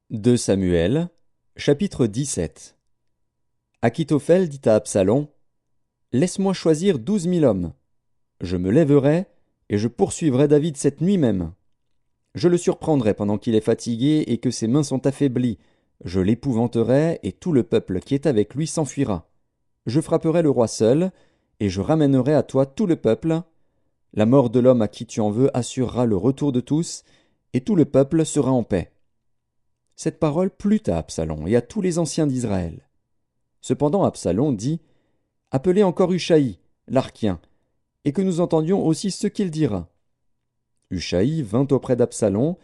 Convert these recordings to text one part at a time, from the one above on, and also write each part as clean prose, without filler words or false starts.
2 Samuel, chapitre 17. Achitophel dit à Absalom: Laisse-moi choisir 12 000 hommes. Je me lèverai, et je poursuivrai David cette nuit même. Je le surprendrai pendant qu'il est fatigué et que ses mains sont affaiblies. Je l'épouvanterai, et tout le peuple qui est avec lui s'enfuira. Je frapperai le roi seul, et je ramènerai à toi tout le peuple. La mort de l'homme à qui tu en veux assurera le retour de tous, et tout le peuple sera en paix. Cette parole plut à Absalom et à tous les anciens d'Israël. Cependant Absalom dit: Appelez encore Hushaï, l'Archien, et que nous entendions aussi ce qu'il dira. Hushaï vint auprès d'Absalom,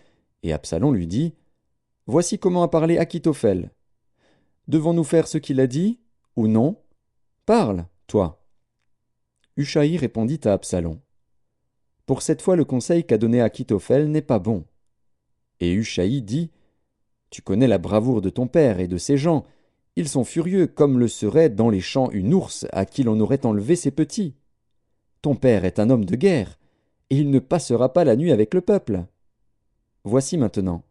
et Absalom lui dit: Voici comment a parlé Achitophel. Devons-nous faire ce qu'il a dit, ou non? Parle, toi. Hushaï répondit à Absalom: Pour cette fois le conseil qu'a donné Achitophel n'est pas bon. Et Hushaï dit: Tu connais la bravoure de ton père et de ses gens. Ils sont furieux, comme le serait dans les champs une ours à qui l'on aurait enlevé ses petits. Ton père est un homme de guerre, et il ne passera pas la nuit avec le peuple. Voici maintenant,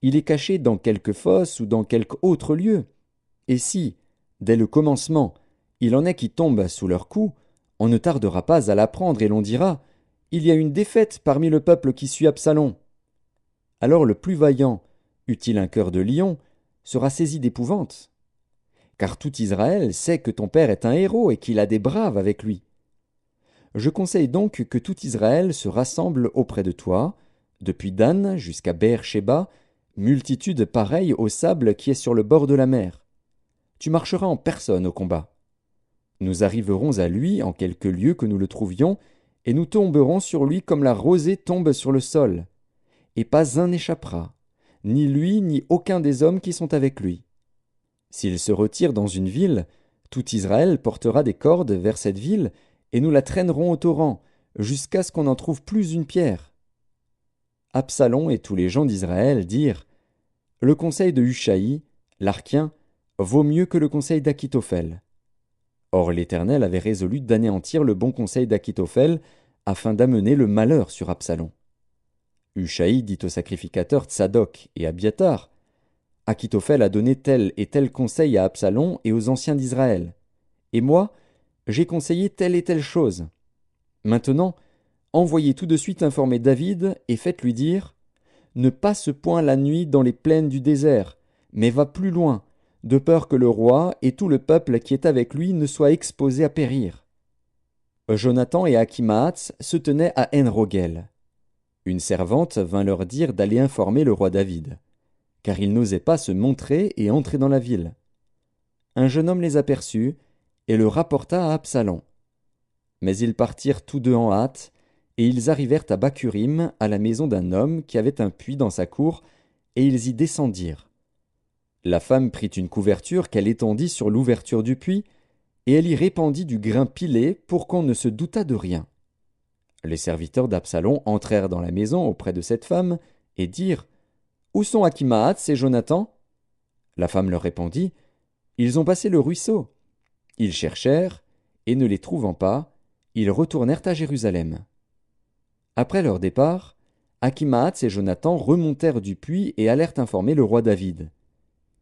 il est caché dans quelque fosse ou dans quelque autre lieu. Et si, dès le commencement, il en est qui tombent sous leur coup, on ne tardera pas à l'apprendre et l'on dira: Il y a une défaite parmi le peuple qui suit Absalom. Alors le plus vaillant, eût-il un cœur de lion, sera saisi d'épouvante. Car tout Israël sait que ton père est un héros et qu'il a des braves avec lui. Je conseille donc que tout Israël se rassemble auprès de toi, depuis Dan jusqu'à Beer-Shéba, multitude pareille au sable qui est sur le bord de la mer. Tu marcheras en personne au combat. Nous arriverons à lui en quelque lieu que nous le trouvions, et nous tomberons sur lui comme la rosée tombe sur le sol. Et pas un n'échappera, ni lui ni aucun des hommes qui sont avec lui. S'il se retire dans une ville, tout Israël portera des cordes vers cette ville, et nous la traînerons au torrent, jusqu'à ce qu'on n'en trouve plus une pierre. Absalom et tous les gens d'Israël dirent: Le conseil de Hushaï, l'Archien, vaut mieux que le conseil d'Achitophel. Or l'Éternel avait résolu d'anéantir le bon conseil d'Achitophel, afin d'amener le malheur sur Absalom. Hushaï dit aux sacrificateurs Tsadok et Abiatar: Achitophel a donné tel et tel conseil à Absalom et aux anciens d'Israël. Et moi, j'ai conseillé telle et telle chose. Maintenant, envoyez tout de suite informer David et faites-lui dire: Ne passe point la nuit dans les plaines du désert, mais va plus loin, de peur que le roi et tout le peuple qui est avec lui ne soient exposés à périr. Jonathan et Achimaatz se tenaient à En-Rogel. Une servante vint leur dire d'aller informer le roi David, car il n'osait pas se montrer et entrer dans la ville. Un jeune homme les aperçut et le rapporta à Absalom. Mais ils partirent tous deux en hâte, et ils arrivèrent à Bakurim, à la maison d'un homme qui avait un puits dans sa cour, et ils y descendirent. La femme prit une couverture qu'elle étendit sur l'ouverture du puits, et elle y répandit du grain pilé pour qu'on ne se doutât de rien. Les serviteurs d'Absalom entrèrent dans la maison auprès de cette femme, et dirent: Où sont Achimaatz et Jonathan? La femme leur répondit: Ils ont passé le ruisseau. Ils cherchèrent, et ne les trouvant pas, ils retournèrent à Jérusalem. Après leur départ, Achimaatz et Jonathan remontèrent du puits et allèrent informer le roi David.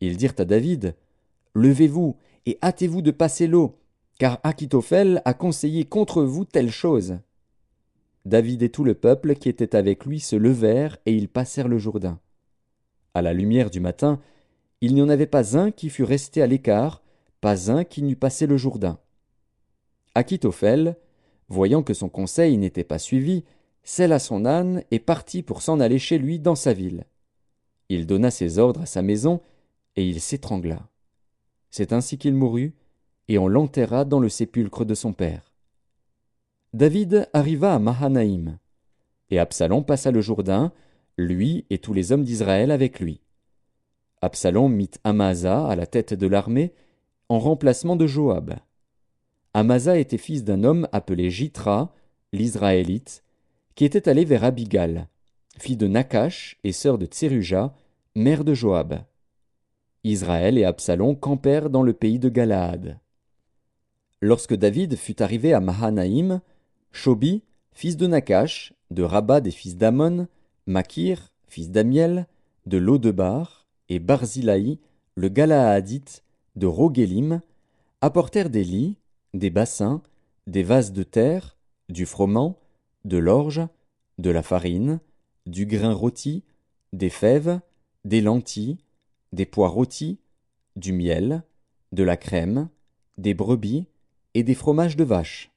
Ils dirent à David: Levez-vous et hâtez-vous de passer l'eau, car Achitophel a conseillé contre vous telle chose. David et tout le peuple qui était avec lui se levèrent et ils passèrent le Jourdain. À la lumière du matin, il n'y en avait pas un qui fût resté à l'écart, pas un qui n'eût passé le Jourdain. Achitophel, voyant que son conseil n'était pas suivi, sella son âne et partit pour s'en aller chez lui dans sa ville. Il donna ses ordres à sa maison, et il s'étrangla. C'est ainsi qu'il mourut, et on l'enterra dans le sépulcre de son père. David arriva à Mahanaïm, et Absalom passa le Jourdain, lui et tous les hommes d'Israël avec lui. Absalom mit Amasa à la tête de l'armée, en remplacement de Joab. Amasa était fils d'un homme appelé Jitra, l'Israélite, qui était allé vers Abigal, fille de Nakash et sœur de Tseruja, mère de Joab. Israël et Absalom campèrent dans le pays de Galaad. Lorsque David fut arrivé à Mahanaïm, Shobi, fils de Nakash, de Rabat des fils d'Ammon, Makir, fils d'Amiel, de Lodebar, et Barzilai, le Galaadite, de Roguélim, apportèrent des lits, des bassins, des vases de terre, du froment, de l'orge, de la farine, du grain rôti, des fèves, des lentilles, des pois rôtis, du miel, de la crème, des brebis et des fromages de vache.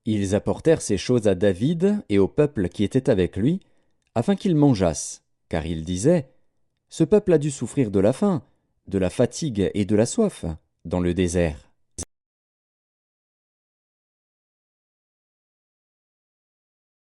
Ils apportèrent ces choses à David et au peuple qui était avec lui, afin qu'ils mangeassent, car ils disaient: Ce peuple a dû souffrir de la faim, de la fatigue et de la soif dans le désert.